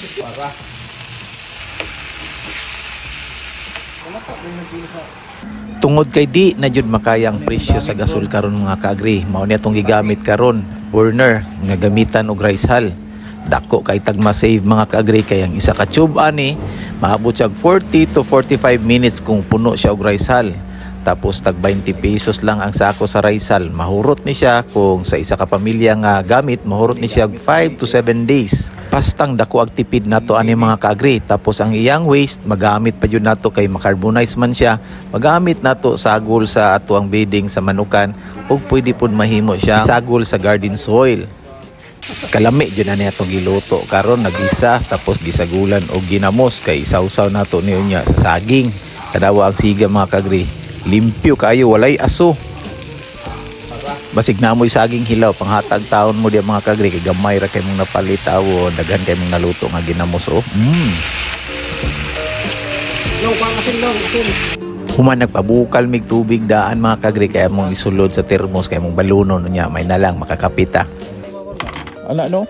Para. Tungod kay di na jud makaya ang presyo sa gasol karon mga kaagri, mao ni atong gigamit karon burner nga gamitan og rice hull. Dako kay tagma save mga kaagri kay ang isa ka tube ani maabot siya og 40 to 45 minutes kung puno siya og rice hull. Tapos tag 20 pesos lang ang sako sa rice hull. Mahurot ni siya kung sa isa ka pamilya nga gamit, mahurot ni siya 5 to 7 days. Pastang dako ag tipid nato ani mga kaagri. Tapos ang iyang waste magamit pa jud nato kay makarbonize man siya. Magamit nato sagol sa ato ang bedding sa manukan ug pwede pud mahimo siya sagol sa garden soil. Kalami jud na niya itong giluto karon nagisa tapos gisagulan og ginamos kay isawsaw nato niya sa saging. Kadawa ang siga mga kaagri. Limpyo kayo, walay aso. Basig na mo'y saging hilaw, panghatag taon mo diya mga kaagri, kay gamay ra kay mong napalit awo, daghan kay mong naluto nga ginamos oh. Human nagpabukal mig tubig daan mga kaagri, kaya mong isulod sa termos, kaya mong balunon niya, may nalang makakapita. Ano no?